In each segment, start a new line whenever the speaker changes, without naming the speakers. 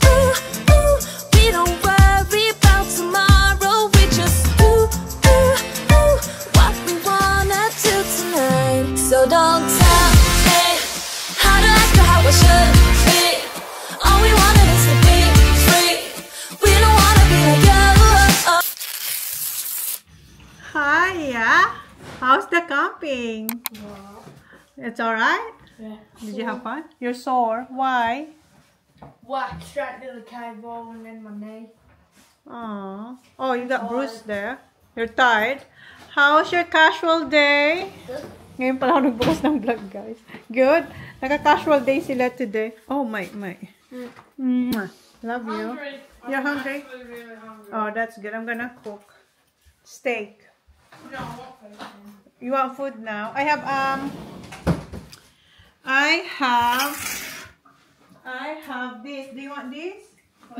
ooh, ooh. We don't worry about tomorrow. We just ooh, ooh, ooh. What we wanna do tonight. So don't tell me how to act or how I should be. All we wanted is to be free. We don't wanna be like you.
Hiya! How's the camping? It's alright?
Yeah.
Did you have fun? You're sore. Why?
Whacked straight to the cave wall and then my knee.
Aww. Oh, you got bruised there. You're tired. How's your casual day?
Good.
Ngayon pala ako nagbukas ng vlog, guys. Good? Naka-casual day sila today. Oh, my. Mwah. Love you. You're hungry?
I'm actually really hungry.
Oh, that's good. I'm gonna cook steak.
No, I want food.
You want food now? I have this. Do you want this?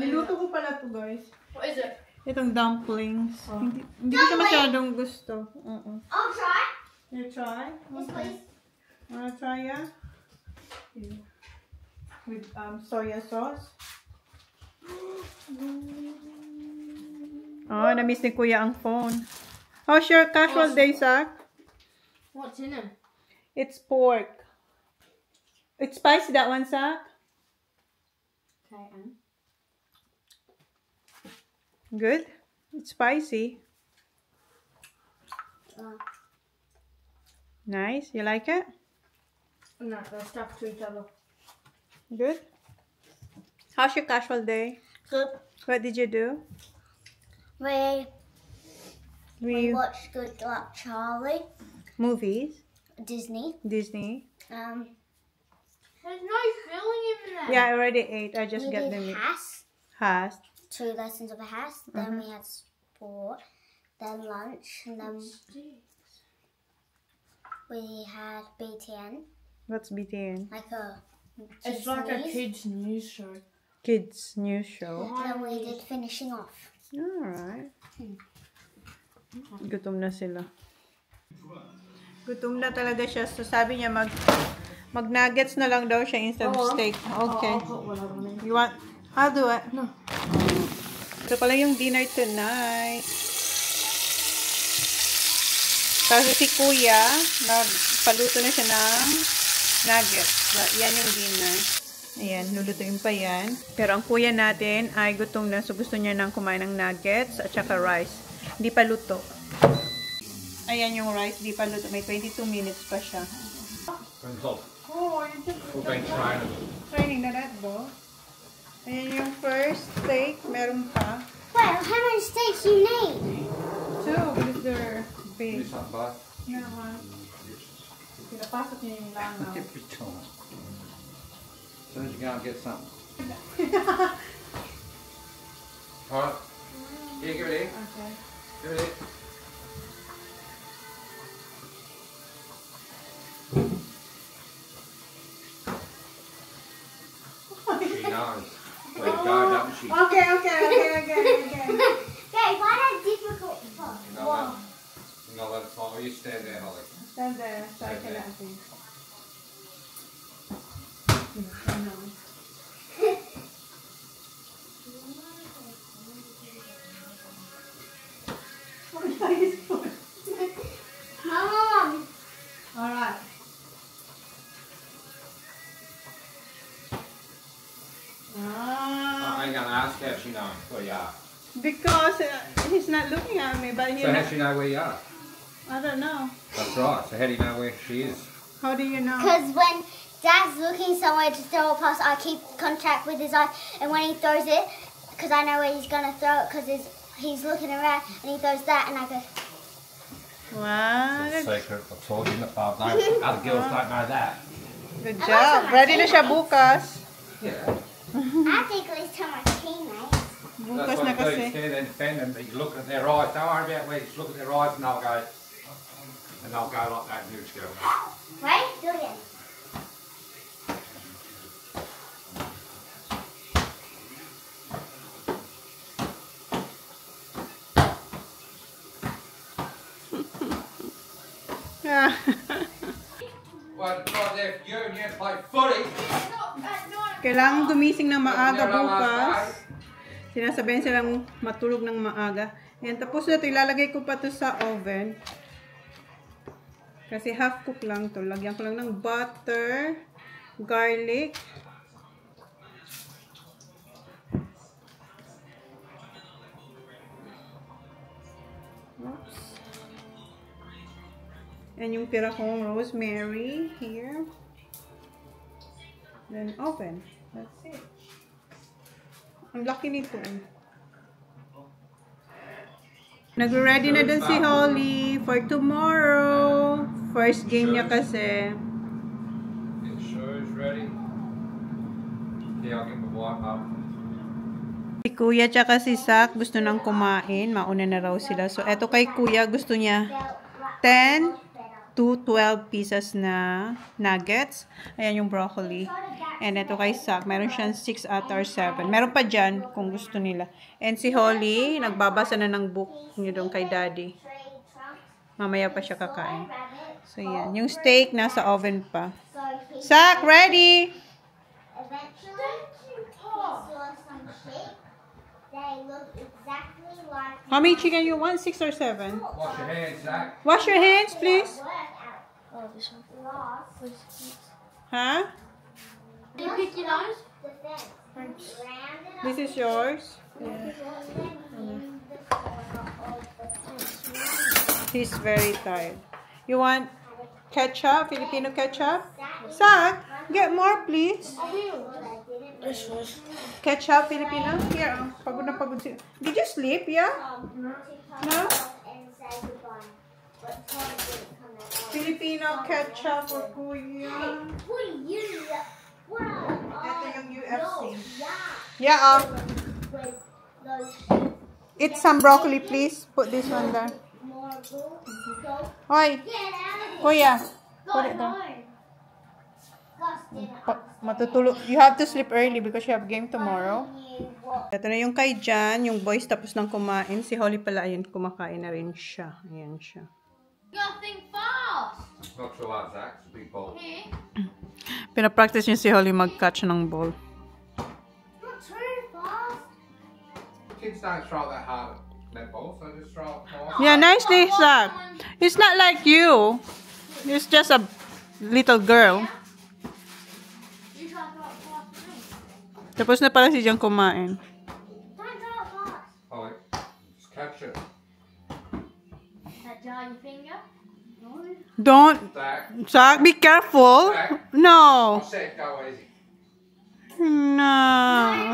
Niluto ko pala to, guys.
What is it?
Itong dumplings. Hindi ko siya masyadong gusto.
I'll try.
You try?
Yes, please.
Wanna try, yeah? Here. With soya sauce. Oh, na-miss ni Kuya ang phone. How's your casual day, Zach?
What's in it?
It's pork. It's spicy, that one, Zach?
Okay, and?
Good? It's spicy. Nice. You like it?
No, they're stuck to each other.
Good? How's your casual day?
Good.
What did you do?
We
We
watched Good Luck Charlie,
movies,
Disney.
Disney.
There's no filling in there.
Yeah, I already ate. I just
We
got
did
them.
Hass,
Has.
2 lessons of a Hass. Then we had sport, then lunch, and then we had BTN,
What's BTN?
like a
It's like a
news.
kids' news show.
Kids news show.
Then we did finishing off.
Alright. Gutom na sila. Gutom na talaga siya. So sabi niya mag-nuggets na lang daw siya instead of steak. Okay.
I'll put whatever on it.
You want? I'll do it.
No.
Ito pala yung dinner tonight. Kasi si Kuya, nagpaluto na siya ng nuggets. Yan yung dinner. Ayan, lulutuin pa yan. Pero ang kuya natin ay gutom na. So gusto niya nang kumain ng nuggets at saka rice. Hindi pa luto. Ayan yung rice, hindi pa luto. May 22 minutes pa siya. Oh, yun siya.
We've been training.
Training na that, bo. Ayan yung first steak. Meron pa.
Well, how many steaks you need?
2, because they're big.
Do something, bud.
Naman. Pinapasok niya yung langaw.
Every time. As soon as you go and get something. Alright. Yeah, give it here.
Okay.
Give it here. She knows where to go, doesn't she?
Okay.
Okay, why that difficult?
You know that. You know that fine. You stand there, Holly.
Stand there, so I can natin.
Mom.
Alright.
I ain't gonna ask how she knows where you are.
Because he's not looking at me, but you
So
know,
how she know where you are?
I don't know.
That's right. So how do you know where she is?
How do you know?
Because when Dad's looking somewhere to throw a pass, I keep contact with his eye, and when he throws it, because I know where he's going to throw it, because he's looking around, and he throws that, and I go,
Wow,
It's a secret. I told you in the pub. No, other girls don't know that.
good job. Ready na siya bukas.
Yeah.
I think at least tell my teammates.
Bukas
That's
na
what you do. You
kasi.
stand there and defend them, but you look at their eyes. Don't worry about where you just look at their eyes and they'll go. And they'll go like that and you just go.
Right? Do it again.
Yeah.
Well, it's right there for you and you play footy.
At 9
Kailangan gumising ng maaga bukas. Sinasabihan silang matulog ng maaga. Ayan, tapos na ito. Ilalagay ko pa ito sa oven. Kasi half cook lang to. Lagyan ko lang ng butter, garlic. Oops. And yung tira kong rosemary here. Then oven. That's it. Ang laki nito. Nag-ready na din si Holly for tomorrow. First game niya kasi.
Shoes ready? Yeah, I'll get my wife up.
Si Kuya tsaka si Zach gusto nang kumain. Mauna na raw sila. So, eto kay Kuya gusto niya 10 to 12 pieces na nuggets. Ayan yung broccoli. And ito kay Zach, meron siyang 6 or 7. Meron pa dyan kung gusto nila. And si Holly, nagbabasa na ng book niyo doon kay Daddy. Mamaya pa siya kakain. So, yan. Yung steak nasa oven pa. Zach, ready? How many chicken you want? 6 or 7?
Wash your hands, Zach.
Wash your hands, please.
Oh, this one.
Huh?
Can you pick your nose?
This is yours. He's very tired. You want ketchup? Filipino ketchup? Zach, get more, please.
This one.
Ketchup, Filipino? Here, pagod na pagod siya. Did you sleep, yeah? No? Filipino ketchup for Kuya. Ito yung UFC. Yeah, eat some broccoli, please. Put this one there. Hoy, Kuya. Put it there. Matutulog. You have to sleep early because you have game tomorrow. Ito na yung kay Jan. Yung boys tapos nang kumain. Si Holly pala, ayun, kumakain na rin siya. Ayan siya.
You gotta think fast.
Not too hard, Zach. It's a big bowl.
Here.
Pinapractice niya si Holly mag-catch ng ball.
Not too fast.
Kids don't throw that hard at netball, so just throw it more.
Yeah, nicely, Zach. It's not like you. It's just a little girl.
You try to throw it fast to me.
Tapos na pala si Jan kumain.
Don't go fast.
Oh, just catch it.
That jar your finger.
Don't.
Zach.
Zach, be careful. No.
I said go easy.
No.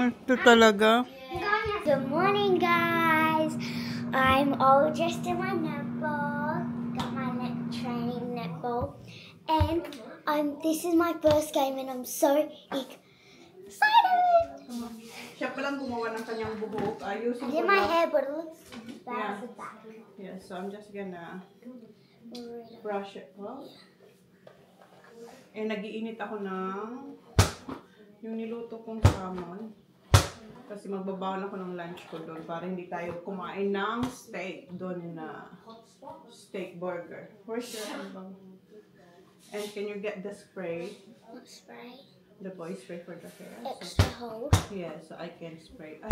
Ito talaga.
Good morning, guys. I'm all dressed in my netball. Got my training netball, and this is my first game, and I'm so excited.
Siya palang gumawa ng kanyang buhok. Ayusin
I did my hair, but it looks bad
Yeah.
at the back.
Yeah, so I'm just gonna brush it off. Nag-iinit ako ng yung niluto kong salmon. Kasi magbabawal ako ng lunch ko doon para hindi tayo kumain ng steak doon na steak burger. Where's your hambang? And can you get the spray?
What spray?
The boy spray for the hair.
Extra hold.
Yeah, so I can spray.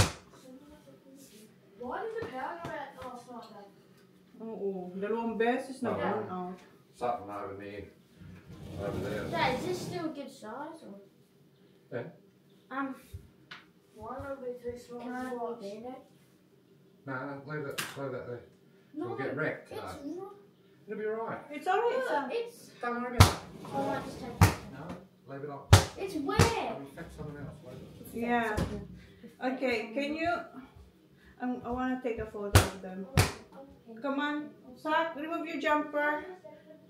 Why did the power go out last night then?
Oo, dalawang beses na burn out.
Something over there. Over there.
Dad, is this still a good size? Or?
Yeah.
One will be too small.
Can I
to watch.
leave it?
No, leave that there. It'll get wrecked.
It's not.
It'll be alright.
It's alright, son.
It's.
Don't worry about it.
I might just take it.
No, leave it off.
It's wet.
I'll fix someone else. Leave it.
Yeah. Okay, can you... I want to take a photo of them. Come on. Zach, remove your jumper.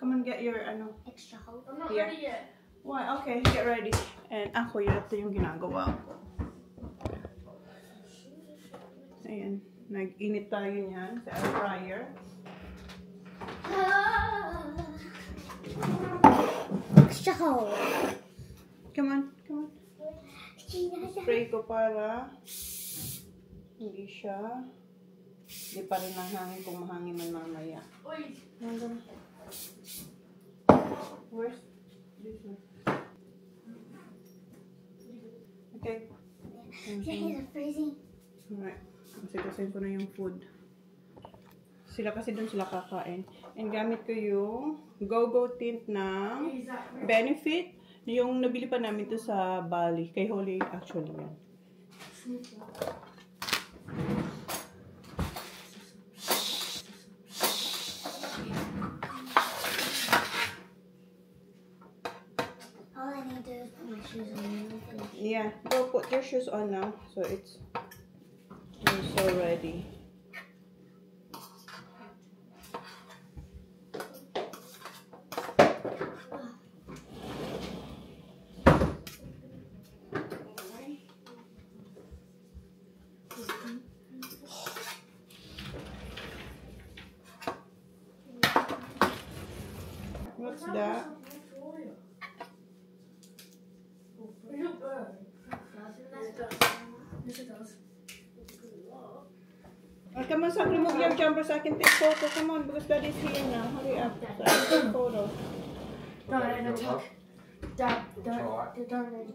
Come on, get your,
Extra hold.
I'm not
Yeah.
ready yet.
Why? Okay, get ready. And ako, yun ito yung ginagawa ko. Ayan. Nag-init tayo niyan sa air fryer.
Extra hold.
Come on, come on. Spray ko para hindi pa rin ang hangin kung mahangin man mamaya.
Oi.
Where's this one? Okay.
Yeah, he's freezing.
Alright. Kasi ko na yung food. Sila kasi doon sila kakain. And gamit ko yung Go-Go tint ng Benefit. Yung nabili pa namin to sa Bali. Kay Holly actually yan.
All I need to do is put my shoes on.
Yeah, go put your shoes on now. So it's so ready. What's that? Oh, come on, son, remove your jumper so I can take photo. Come on, because Daddy's here now. Hurry up, so I can take photo.
Don't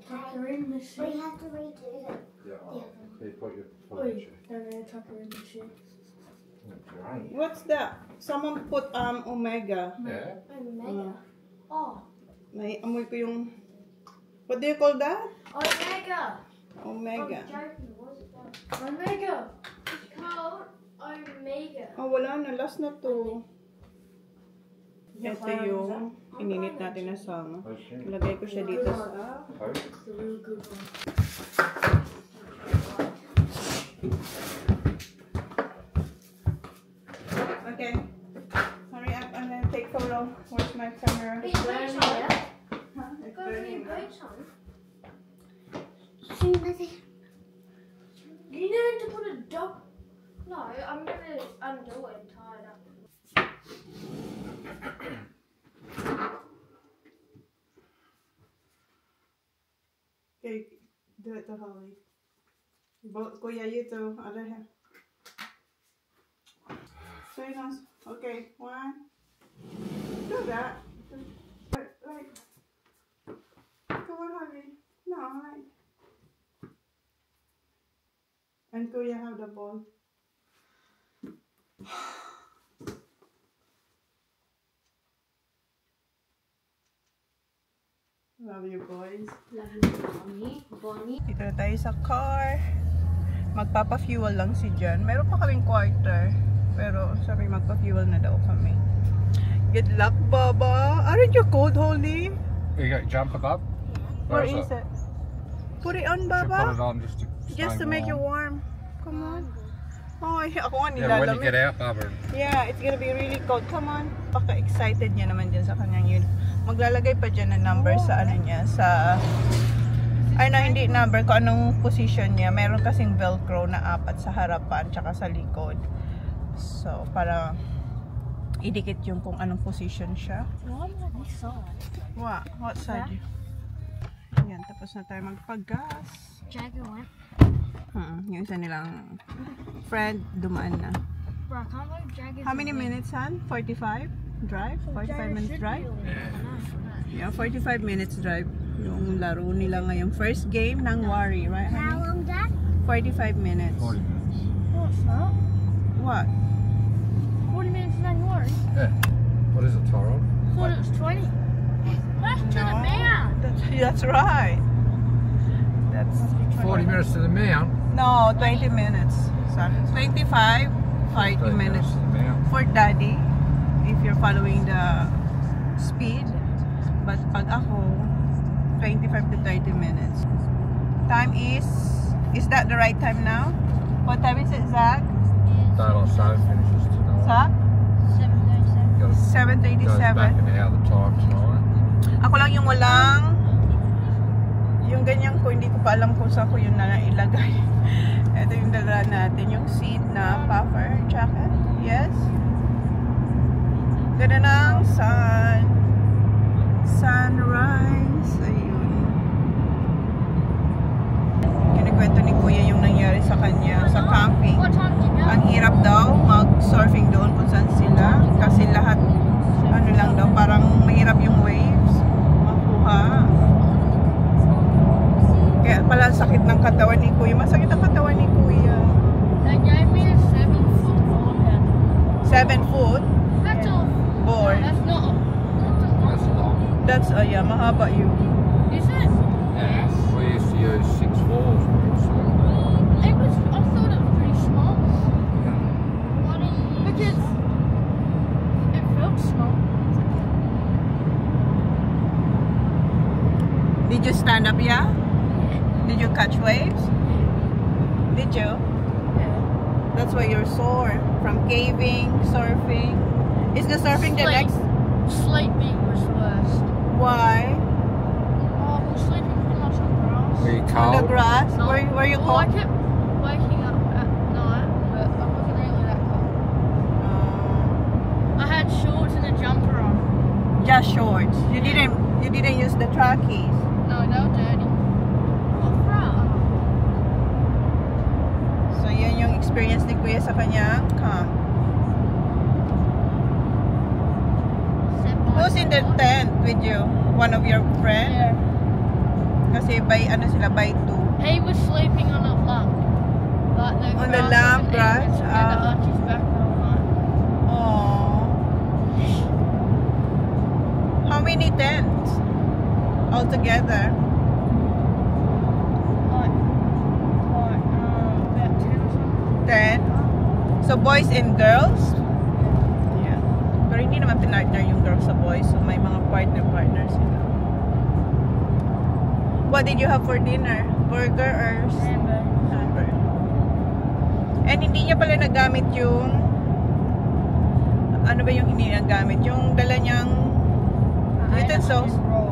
tuck her in the shit.
We have to redo it.
Yeah, you put your foot
Oi,
in the
don't tuck her in the shit.
Great.
What's that? Someone put Omega.
Yeah.
Omega. Oh,
Naiamoy ko yung... What do you call that?
Omega.
Omega.
Omega. It's called Omega.
Oh, wala na. Last na to. Ito yung ininit natin na sanga. Ilagay ko siya dito sa...
It's a real good one.
Okay. Hurry up and then take photo. Where's my camera?
It's burning, yeah?
Huh? It's
Got any
burning.
boots on?
Nothing.
You need to put a dog. No, I'm gonna undo it and tie it up.
Okay, do it to Holly. Both Kuya, you too. Other hand. So you know, okay, 1. Do that. Like, come on, Holly. No, like. And Kuya have the ball. Love you, boys.
Love you, Bonnie.
Dito na tayo sa car. Magpapa-fuel lang si Jan. Meron pa kaming quarter. Pero sabi magpa-fuel na daw kami. Good luck, Baba. Aren't you cold, Holly?
You got your jumper, bub?
Where is it? Put it on,
Should put it
Baba.
on
Just to make you warm. Come on. Oh, ako nga
Yeah, when you
nilalamig.
get out, Bubba.
Yeah, it's gonna be really cold. Come on. Paka-excited niya naman dyan sa kanyang yun. Maglalagay pa dyan ng number sa ano niya. Sa... Ay na, hindi number kung anong position niya. Meron kasing velcro na 4 sa harapan tsaka sa likod. So, para idikit yung kung anong position siya.
Why am I this side?
What side? Yan, tapos na tayo magpag-gas.
Jagger one.
Yung isa nilang friend, dumaan na.
Bro, I can't go Jagger.
How many minutes, Han? 45? Drive? 45 minutes drive? Yeah, 45 minutes drive. Yung laro nila ngayong first game ng Wari, right?
How long, Dad?
45 minutes.
40 minutes.
What's that?
What?
40 minutes in January.
Yeah. What is it, Toro?
Thought it was 20. That's to the mound.
That's right. That's
40 minutes to the mount.
No, 20 minutes. Sorry. 25, 40 minutes
to the mount.
for Daddy if you're following the speed. But pag ako, 25 to 30 minutes. Time is that the right time now? What time is it, Zach?
Daylight saving finishes tonight.
Zach?
7:37.
Goes back
7:37.
into how the time tonight.
Ako lang yung walang yung ganyan ko, hindi ko pa alam kung saan ko yun na ilagay. Ito yung dala natin, yung seat na puffer jacket. Yes. Ganda ng sunrise. Ayun. Kinikwento ni Kuya yung nangyari sa kanya sa camping.
What time did you go?
Ang hirap daw mag-surfing doon kung saan sila. Kasi lahat, ano lang daw, parang mahirap yung waves. Makuha. Kaya pala sakit How about you?
Is it?
Yeah. We used to use 6.4s.
It was. I thought it was pretty small. Because it felt small.
Did you stand up, yeah? Did you catch waves? Did you?
Yeah.
That's why you're sore. From caving, surfing. Is the surfing the next?
Sleeping was worst.
Why?
Oh, we're sleeping pretty much on grass.
Were you
On the
cold?
grass?
No.
Were you
Well, I
cold?
kept waking up at night, but I wasn't really that cold. I had shorts and a jumper on.
Just shorts. You didn't use the trackies.
No, they were dirty. What from?
So yan yung experience ni Kuya sa kanyang camp. Who's in the tent with you? One of your friends?
Yeah.
Kasi by by two.
He was sleeping on a lump. Like the
On the
grass
lump,
wasn't
grass?
even, so he had to arch his back the whole night.
Oh. How many tents altogether?
Like about 10 or something.
10. So boys and girls? Yeah. Pero hindi naman pinartner yung girls sa boys. So may mga partner sila. What did you have for dinner? Burger or hamburger? And hindi niya pala nagamit yung ano ba yung hindi niya nagamit? Yung dala niyang utensils.
Raw.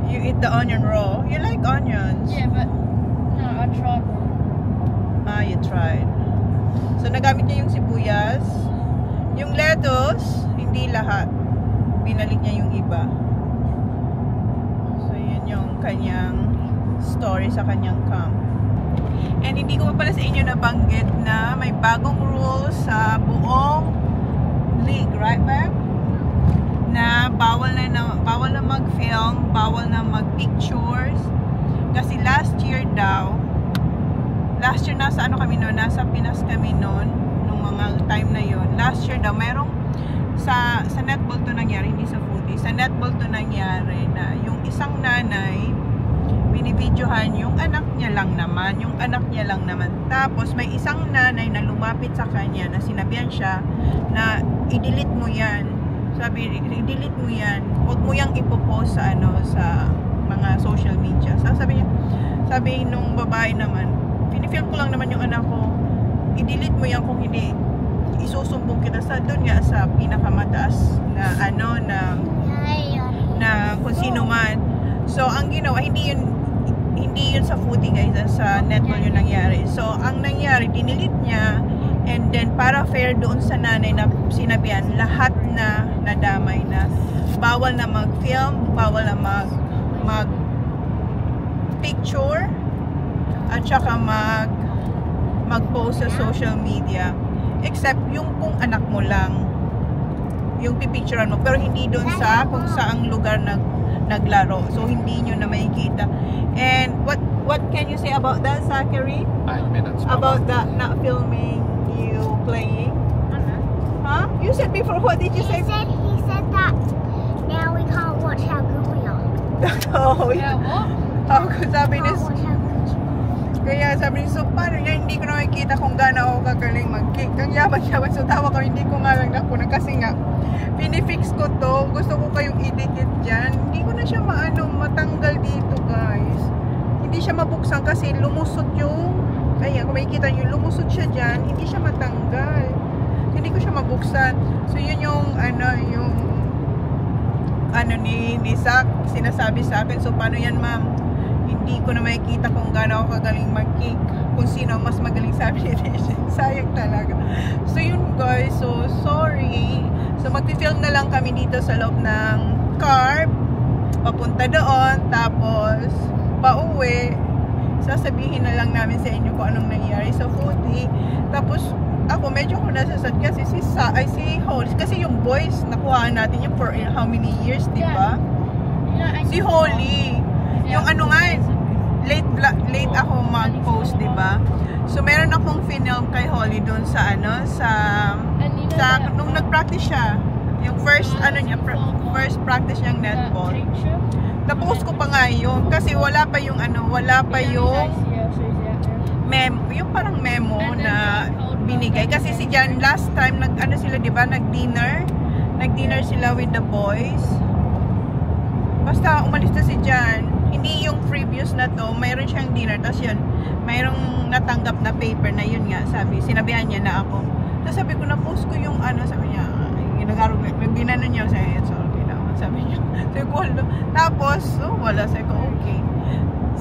You eat the onion raw. You like onions?
Yeah, but no, I tried raw.
Ah, you tried. So, nagamit niya yung sibuyas. Yung lettuce, hindi lahat. Binalik niya yung iba. So, yun yung kanyang story sa kanyang camp. And hindi ko pa pala sa inyo nabanggit na may bagong rules sa buong league, right, babe? Na bawal na mag-film, bawal na mag-pictures. Kasi last year nasa ano kami noon, nasa Pinas kami noon, nung mga time na yon. Last year daw, merong sa netball to nangyari, hindi sa foodie. Sa netball to nangyari na yung isang nanay, binibidyohan yung anak niya lang naman. Tapos may isang nanay na lumapit sa kanya na sinabihan siya na i-delete mo yan. Sabi, i-delete mo yan. Huwag mo yang ipopost sa sa mga social media. Sabi nung babae naman, pinifilm ko lang naman yung anak ko. I-delete mo yan kung hindi isusumbong kita sa doon nga sa pinakamataas na na kung sino man. So ang ginawa, hindi yun sa foodie guys, sa netball yung nangyari. So ang nangyari, dinelete niya, and then para fair doon sa nanay na sinabihan, lahat na nadamay na. Bawal na mag-film, bawal na mag-picture, at saka mag-post sa social media. Except yung kung anak mo lang, yung pipicturean mo. Pero hindi doon sa kung saang lugar naglaro. So hindi nyo na makikita. And what can you say about that, Zachary?
8 minutes.
About that not filming you playing? Huh? You said before, what did you say?
He said that now we can't watch how good we are.
Oh,
Yeah, what?
How good, sabi ni,
Can't watch how good you are.
kaya sabi ni, so paano niya, hindi ko na makikita kung gaano ako kagaling mag-kick. Ang yaman-yaman, so tawa ko, hindi ko nga lang nakunan kasi nga, pinifix ko to, gusto ko kayong idikit dyan. Hindi ko na siya matanggal dito guys. Hindi siya mabuksan kasi lumusot yung, kaya kung makikita nyo, lumusot siya dyan, hindi siya matanggal. Hindi ko siya mabuksan. So yun yung ni Zach sinasabi sa akin. So paano yan ma'am? Hindi ko na makikita kung gaano ako kagaling mag-kick. Kung sino mas magaling, sabi ni Rishin. Sayang talaga. So yun guys, so sorry. So magpi-film na lang kami dito sa loob ng car. Papunta doon, tapos pauwi. Sasabihin na lang namin sa inyo kung anong nangyari sa foodie. Tapos ako medyo ko nasasad kasi si Holly, kasi yung boys nakuha natin yung for how many years, di ba?
Yeah,
Si Holly, yung ano nga, late ako mag-post, di ba? So meron akong film kay Holly doon sa nung nag-practice siya, yung first practice niyang netball. Napost ko pa nga yun kasi wala pa yung wala pa yung yung parang memo na binigay. Kasi si Jan last time sila, di ba, nag-dinner sila with the boys. Basta umalis na si Jan, hindi yung previous na to, mayroon siyang dinner, tapos yun, mayroong natanggap na paper na yun nga, sinabihan niya na ako. Tapos sabi ko, na-post ko yung sabi niya, ginanon niya, sabi niya, tapos, wala, sabi ko, okay.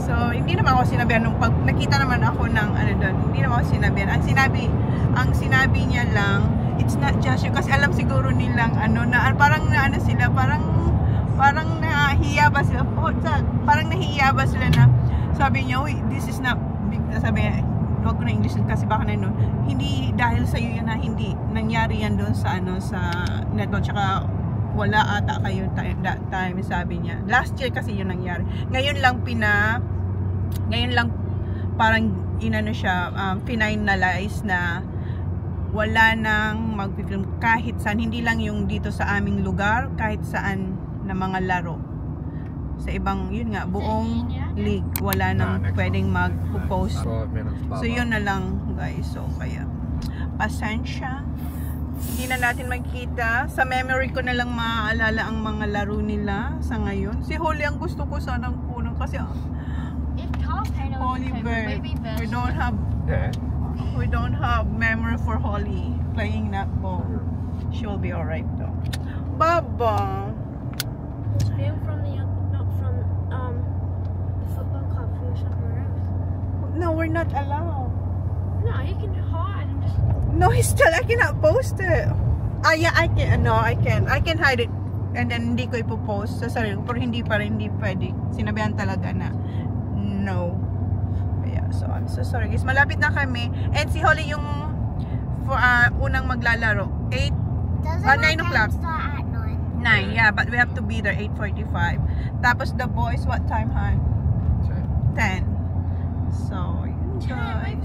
So, hindi naman ako sinabihan, nung pag nakita naman ako ng doon, hindi naman ako sinabihan. Ang sinabi niya lang, it's not just you, kasi alam siguro nilang, parang sila, parang nahiya ba sila, parang nahiya ba sila na, sabi niya, this is not, sabi niya, huwag ko na English kasi baka na nun, hindi dahil sa'yo yan na hindi nangyari yan doon sa sa network, tsaka wala ata kayo that time, sabi niya. Last year kasi yun nangyari. Ngayon lang parang siya, finalize na wala nang mag-film kahit saan, hindi lang yung dito sa aming lugar, kahit saan na mga laro. Sa ibang, yun nga, buong league, wala nang pwedeng mag-post. So yun na lang, guys. So kaya, pasensya. Hindi na natin magkita. Sa memory ko na lang maaalala ang mga laro nila sa ngayon. Si Holly ang gusto ko sanang kunan kasi Holly Bird. We don't have memory for Holly playing netball. She will be alright though. Baba.
Film from not from the football club or somewhere else.
No, we're not allowed.
No, you can hide and just.
No, I cannot post it. Yeah, I can. No, I can. I can hide it. And then hindi ko ipopost sa sarili ko. Pero hindi pwede. Sinabihan talaga na no. Yeah, so I'm so sorry guys. Malapit na kami. And si Holly yung unang maglalaro. 9 o'clock.
Start at 9.
9, yeah. But we have to be there 8:45. Tapos the boys, what time, hon? 10. So, yun guys.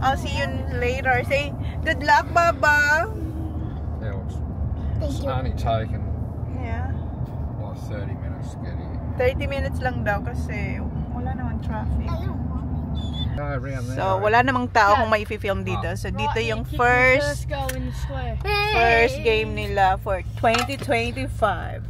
I'll see you later. Say, good luck, Baba.
Yeah,
Thank
it's
you.
only taken
Yeah.
like 30 minutes to get here.
30 minutes lang daw kasi wala namang traffic.
No, around there.
So, wala namang tao kung mai-film dito. So, dito yung first
Go in the square.
game nila for 2025.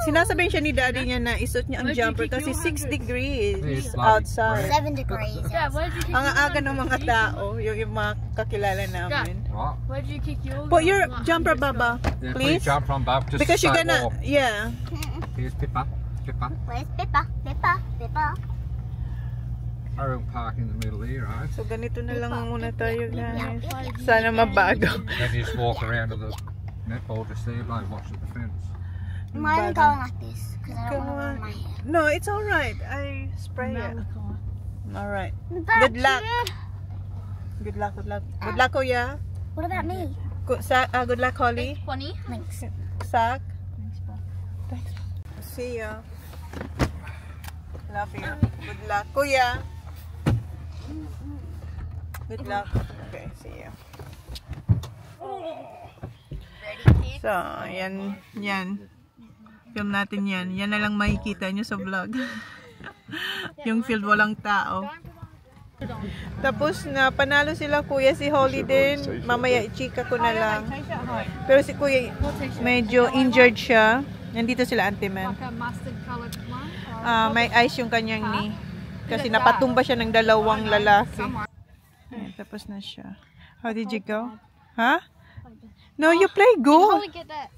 Sinasabihin siya ni daddy niya na isuot niya ang jumper kasi 6 degrees outside.
7 degrees.
Dad, where did you kick
Ang aga ng mga tao, yung mga kakilala namin.
Right.
Where did you kick your?
Put your jumper, Baba,
Yeah,
please.
put your jumper on, Bob. Just
Because
to
you're
say
gonna,
more.
yeah.
Here's Pippa. Pippa.
Where's Pippa? Pippa.
I will park in the middle here, right?
So, ganito na lang muna tayo, guys. Sana mabago.
Then you just walk around to the netball just there, like watch the fence.
Mine going like this because I don't
Come
want to
on.
ruin my hair.
No, it's alright. I spray it. Alright.
But
Good luck.
Dad,
Good luck, good luck. Good luck, Kuya.
what about me?
Good luck, Holly.
Funny.
Thanks.
Sak. Thanks. See ya. Love you. Good luck. Kuya. Good luck. Okay, see ya. So, yan. Film natin yan. Yan na lang makikita nyo sa vlog. Yung field walang tao. Tapos na, panalo sila kuya, si Holly din. Mamaya i-chika ko na lang. Pero si kuya, medyo injured siya. Nandito sila, Auntie Man.
Like a mustard colored one.
May ice yung kanyang knee. Kasi napatumba siya ng dalawang lalaki. Ayan, tapos na siya. How did you go? Huh? No, you play good.
Get that.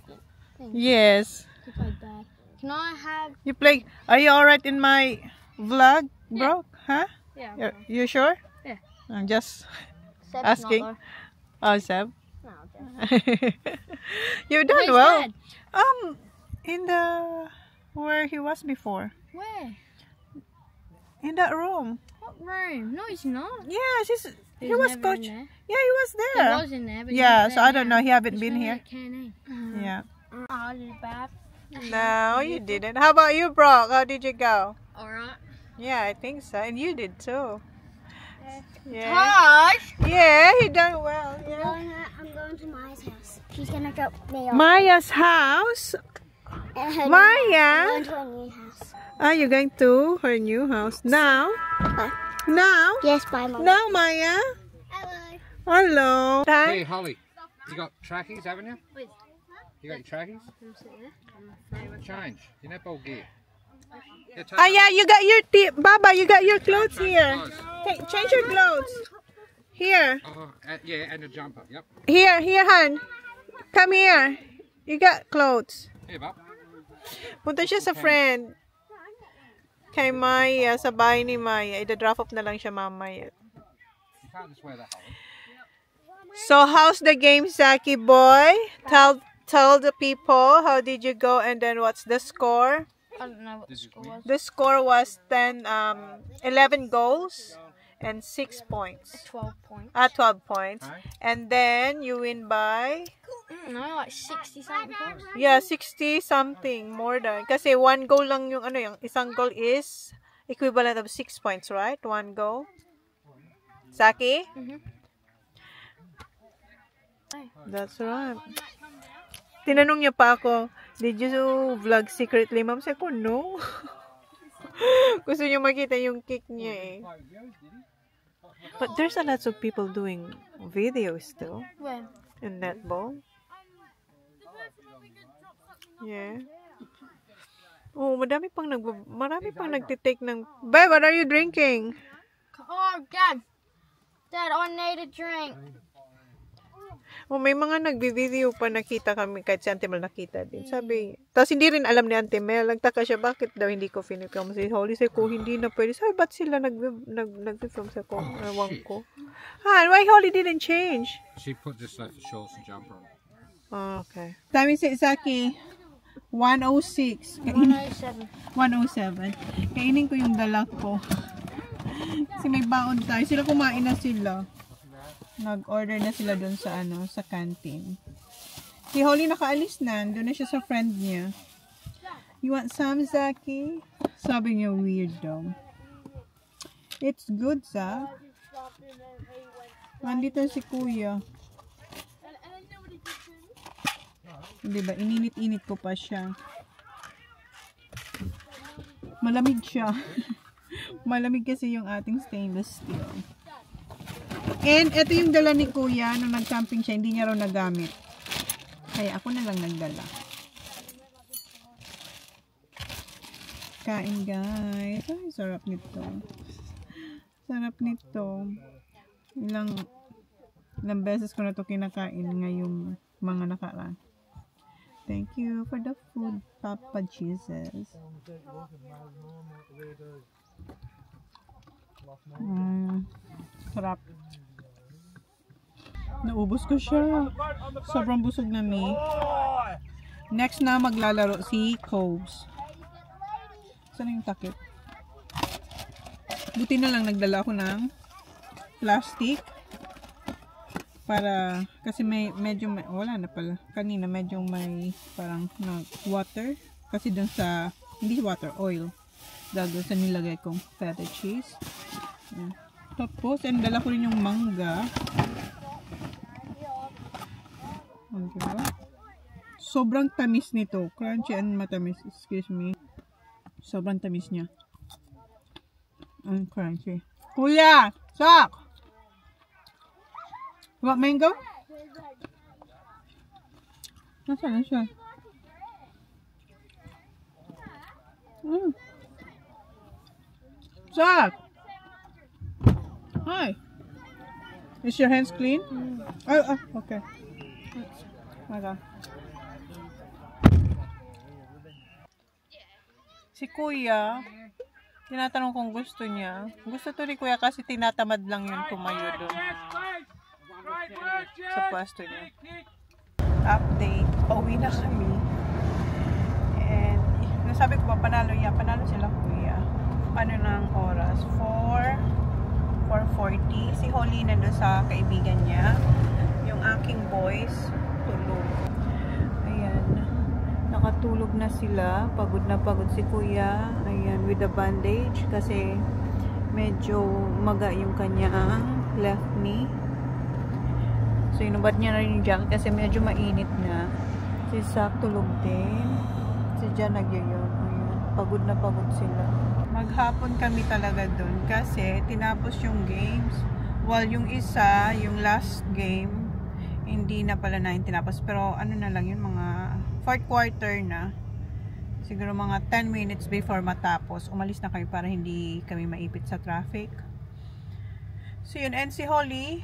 Yes.
You played bad. Can I have?
You play. Are you alright in my vlog, bro? Huh?
Yeah.
You sure?
Yeah.
I'm just
Seb's
asking.
Not,
Oh, Seb.
though. No, Jess.
You've done
Where's
well.
Dad?
In the where he was before.
Where?
In that room.
What room? No, he's not.
Yes, he
He
was
never
coach.
in there.
Yeah, he was
He
there.
was in there, but
Yeah,
he's
so
not
I don't
there
know. He haven't
now.
been
He's
here.
Canning.
Yeah.
Oh, I did bad.
No, you didn't. How about you, Brock? How did you go?
Alright.
Yeah, I think so. And you did too. Yeah.
Tosh!
Yeah, he done well. Yeah.
I'm going to Maya's house. She's gonna drop me off.
Maya's house. Maya!
I'm going to a new house.
Are you going to her new house now?
Huh?
Now?
Yes, bye, Mum.
Now, Maya? Hello.
Hey, Holly, you got trackies, haven't you? You got your trackies? Change your netball gear.
Ah, yeah, you got your Baba, you got your clothes here. Change your clothes. Here.
Yeah, and a jumper. Yep.
Here, Han. Come here. You got clothes.
Here, Bob.
Punta siya sa friend. Kay Maya, sa bahay ni Maya. Ida-drop off na lang siya mamaya.
You can't just wear that, Holly.
So, how's the game, Zaki boy? Tell the people, how did you go and then what's the score?
I don't know what the score was.
The score was 11 goals and 6 points.
12 points.
12 points.
Right.
And then you win by,
No, like 60 something points.
yeah, 60 something more than. Kasi 1 goal lang yung yung isang goal is equivalent of 6 points, right? 1 goal. Zaki? That's right. Tinanong niya pa ako, did you vlog secretly, ma'am? Sabi ko, no. Gusto niyo makita yung kick niya eh. But there's a lot of people doing videos still.
When?
In netball. Yeah. Oh, marami pang nagtitake ng... Babe, what are you drinking?
Oh, Dad. Dad, I need a drink.
Oh, may mga nagbi-video pa, nakita kami, kahit si Auntie Mel nakita din. Sabi, tapos hindi rin alam ni Auntie Mel, nagtaka siya, bakit daw hindi ko film si Holly? Sabi ko, hindi na pwede. Sabi, ba't sila nag-film sa ko? Awang ko. Why Holly didn't change?
She put just like the shorts and jumper on.
Oh, okay. Sabi si Zaki, 106.
107.
107. Kainin ko yung dala ko. Kasi may baon tayo. Sila kumain na sila. Nag-order na sila dun sa sa canteen. Si Holly nakaalis na. Doon na siya sa friend niya. You want some, Zaki? Sabi niya, weird daw. It's good, Zak. Nandito si Kuya. Diba? Ininit-init ko pa siya. Malamig siya. Malamig kasi yung ating stainless steel. And ito yung dala ni Kuya nung nag-camping siya, hindi niya raw nagamit. Kaya ako na lang nagdala. Kain guys. Ay, sarap nito. Sarap nito. Ilang beses ko na ito kinakain ngayong mga nakaraan. Thank you for the food, Papa Jesus. Sarap. Naubos ko siya. Sobrang busog na mi. Next na maglalaro si Cobes. Saan yung takip? Buti na lang nagdala ako ng plastic. Para, kasi medyo wala na pala. Kanina medyo may parang water. Kasi dun sa, hindi water, oil. Dahil sa nilagay kong feta cheese. Yan. Tapos, and dala ko rin yung mangga. Diba? Sobrang tamis nito. Crunchy and matamis. Excuse me. Sobrang tamis niya. Ang crunchy. Kuya! Sak! What, mango? Nasaan na siya? Sak! Hi! Is your hands clean? Oh, okay. Okay. Si Kuya, tinatanong kung gusto niya. Gusto to ni Kuya kasi tinatamad lang yun tumayo doon. Sa pwesto niya. Update. Pauwi na kami. And, nasabi ko ba, panalo sila Kuya. Ano ng oras? 4:40. Si Holly nandun sa kaibigan niya. Yung aking boys, tulog. Ayan. Nakatulog na sila. Pagod na pagod si Kuya. Ayan, with the bandage. Kasi medyo maga yung kanyang left knee. So, inubad niya na rin yung jacket kasi medyo mainit na. Si Sak tulog din. Si Jan nagyayon. Ayan. Pagod na pagod sila. Maghapon kami talaga dun kasi tinapos yung games. While yung isa, yung last game, hindi na pala na tinapos. Pero ano na lang yun, mga fourth quarter na. Siguro mga 10 minutes before matapos. Umalis na kami para hindi kami maipit sa traffic. So yun, and si Holly,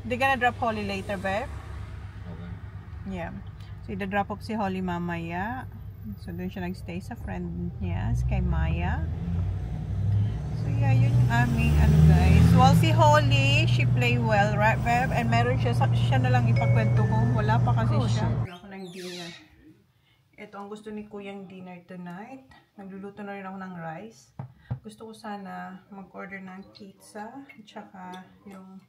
they're gonna drop Holly later, babe? Yeah. So ida-drop off si Holly mamaya. So doon siya nagstay sa friend niya, kay Maya. So yeah, yun yung aming ano guys. Well, si Holly, she play well, right, babe? And meron siya na lang ipakwento ko. Wala pa kasi siya. Ako ng dinner. Ito ang gusto ni Kuyang dinner tonight. Nagluluto na rin ako ng rice. Gusto ko sana mag-order ng pizza at saka yung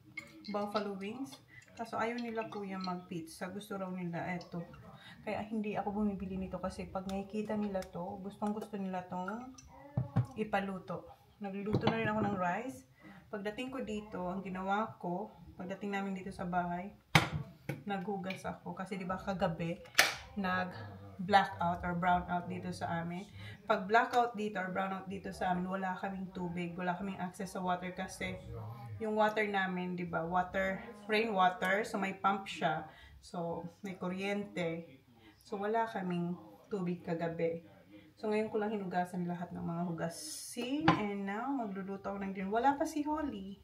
buffalo wings. Kaso ayaw nila kuya mag-pizza. Gusto raw nila ito. Kaya hindi ako bumibili nito kasi pag nakikita nila to, gustong-gusto nila tong ipaluto. Nagluluto na rin ako ng rice. Pagdating ko dito, ang ginawa ko, pagdating namin dito sa bahay, naghugas ako. Kasi diba kagabi, nag-blackout or brownout dito sa amin. Pag blackout dito or brownout dito sa amin, wala kaming tubig, wala kaming access sa water kasi yung water namin, di ba, rainwater, so may pump siya, so may kuryente, so wala kaming tubig kagabi. So ngayon ko lang hinugasan lahat ng mga hugasin, and now magluluto ako ng dinner. Wala pa si Holly.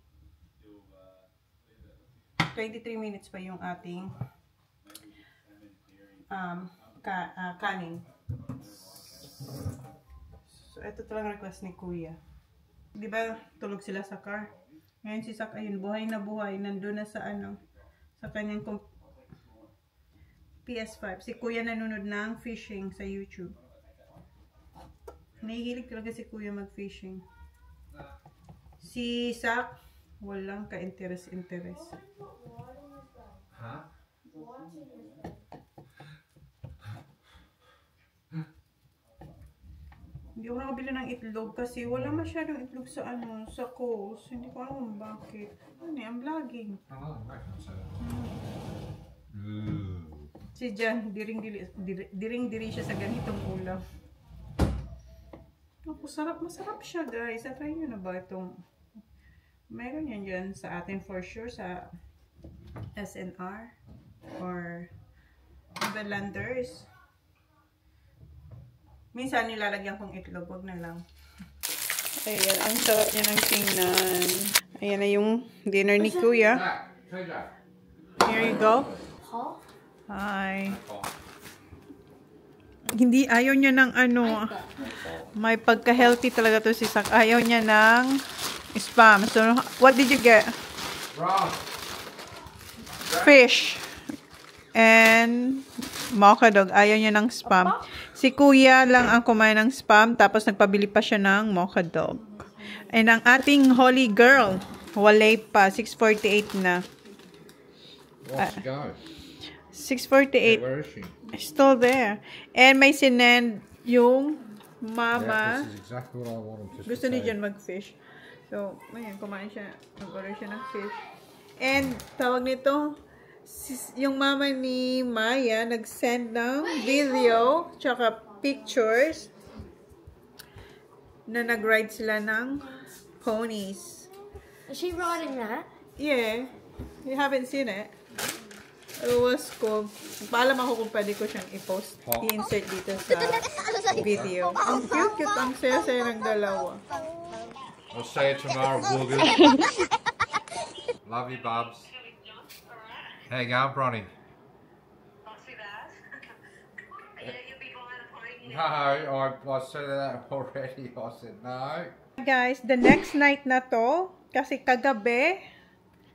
23 minutes pa yung ating kanin. So, ito talagang request ni Kuya. Di ba, tulog sila sa car? Ngayon si Sak, ayun, buhay na buhay. Nandun na sa ano, sa kanyang PS5. Si Kuya nanonood ng fishing sa YouTube. Nahihilig talaga si Kuya mag-fishing. Si Sak, walang ka-interest.
Huh?
Hindi ako nakabili ng itlog kasi wala masyadong itlog sa ano, sa Coles. Hindi ko alam kung bakit. Ano I'm vlogging. Si Jan, diring-diri siya sa ganitong ulam. Ako, masarap siya guys. Try nyo na ba itong, meron yan dyan sa atin for sure sa SNR or Belanders. Minsan nilalagyan kong itlog, wag na lang. Ayan, ang sarap niya ng tingnan. Ayan na yung dinner ni Kuya. Here you go. Hi. Hindi, ayaw niya ng ano, may pagka-healthy talaga to si Sak. Ayaw niya ng spam. So, what did you get? Fish. And mocha dog. Ayaw niya ng spam. Si Kuya lang ang kumain ng spam, tapos nagpabili pa siya ng mocha dog. And ang ating Holly girl, walay pa, 6:48 na.
Let's go.
6:48.
Yeah, where is she?
Still there. And may sinend yung mama.
Yeah, this is exactly what I wanted to
Gusto ni Jan mag-fish. So, ayan, kumain siya. Nag-order siya ng fish. And, tawag nito, yung mama ni Maya nag-send ng video tsaka pictures na nag-ride sila ng ponies.
Is she riding that?
Yeah. You haven't seen it? It was cool. Paalam ako kung pwede ko siyang i-post. I-insert dito sa video. Ang cute-cute. Ang saya-saya ng dalawa.
I'll see you tomorrow, Boogers. Love you, Bubs. How you going, Bronny?
Not too bad. You'll be buying a pony.
No, I said that already. I said no.
Guys, the next night na to, kasi kagabi,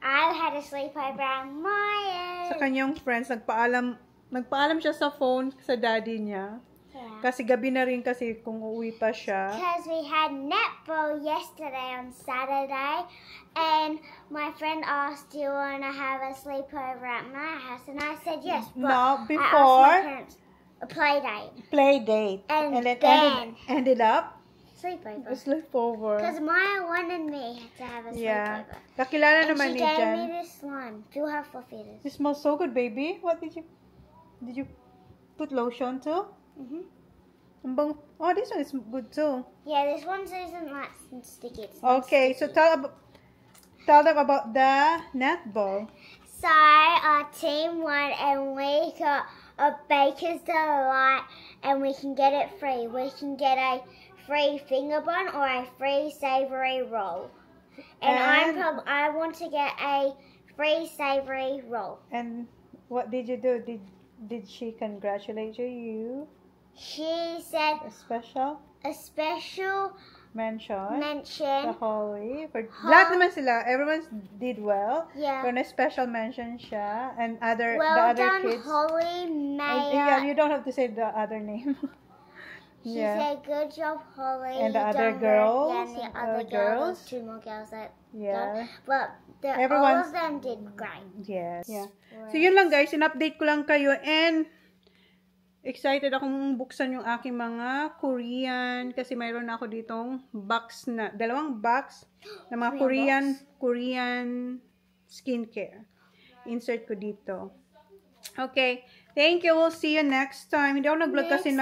I had a sleepover at Maya.
sa kanyang friends, nagpaalam siya sa phone sa daddy niya.
Yeah.
Kasi gabi na rin kasi kung uuwi pa siya.
Because we had netball yesterday on Saturday, and my friend asked, "Do you want to have a sleepover at my house?" And I said yes. But
No,
I
before
asked my parents a play date,
play date.
And
then
then-
ended up
sleepover.
a sleepover.
Because Maya wanted me to have a
Yeah.
sleepover.
Kakilala
And
naman
she
ni
gave
Jan.
me this one. Feel how fluffy it
It
is.
smells so good, baby. What did you put lotion too? Oh, this one is good too.
Yeah, this one isn't like sticky. It's
Okay, so tell them about the netball.
So our team won, and we got a Baker's Delight, and we can get it free. We can get a free finger bun or a free savoury roll. And I want to get a free savoury roll.
And what did you do? Did she congratulate you?
She said
A special
mention.
The Holly. Lahat naman sila. Everyone did well.
Yeah.
Pero na special mention siya. And the
Well
other
done,
kids.
Holly, Maya.
Yeah, you don't have to say the other name.
She
Yeah.
said, "Good job, Holly."
And the
You
other
done
girls?
well. Yeah, and the other
girls?
girls. 2 more girls that
Yeah.
But all
Everyone's-
of them did great.
Yes. Yeah. So, yun lang guys. In-update ko lang kayo. And, excited akong buksan yung aking mga Korean. Kasi mayroon ako ditong box na, 2 box na mga Korean skincare. Insert ko dito. Okay. Thank you. We'll see you next time. Hindi ako nag-vlog kasi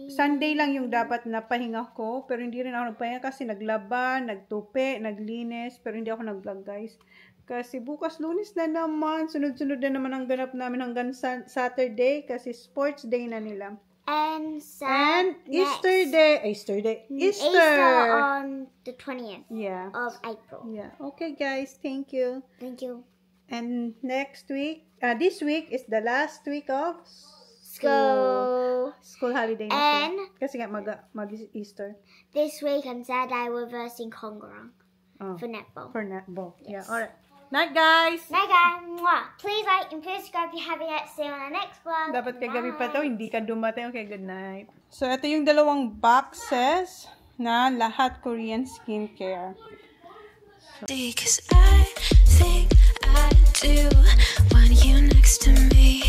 Sunday lang yung dapat na pahinga ko. Pero hindi rin ako nagpahinga kasi naglaban, nagtupi, naglinis. Pero hindi ako nag-vlog guys. Kasi bukas Lunes na naman. Sunod-sunod na naman ang ganap namin hanggang Saturday. Kasi sports day na nila.
And
Easter
on the 20th of April.
Yeah. Okay guys. Thank you.
Thank you.
And next week, this week is the last week of
School
holiday na
And
sila. Kasi nga mag-Easter.
this week on Saturday we're versing Kongarang for netball.
For netball.
Yes.
Yeah. Alright. Night guys!
Night guys! Mwah. Please like and subscribe if you haven't yet. See you on the next vlog.
Dapat kagabi pa
Night.
to, hindi ka dumating. Okay, good night. So, ito yung 2 boxes na lahat Korean skincare.
Because I think I do want you next to me.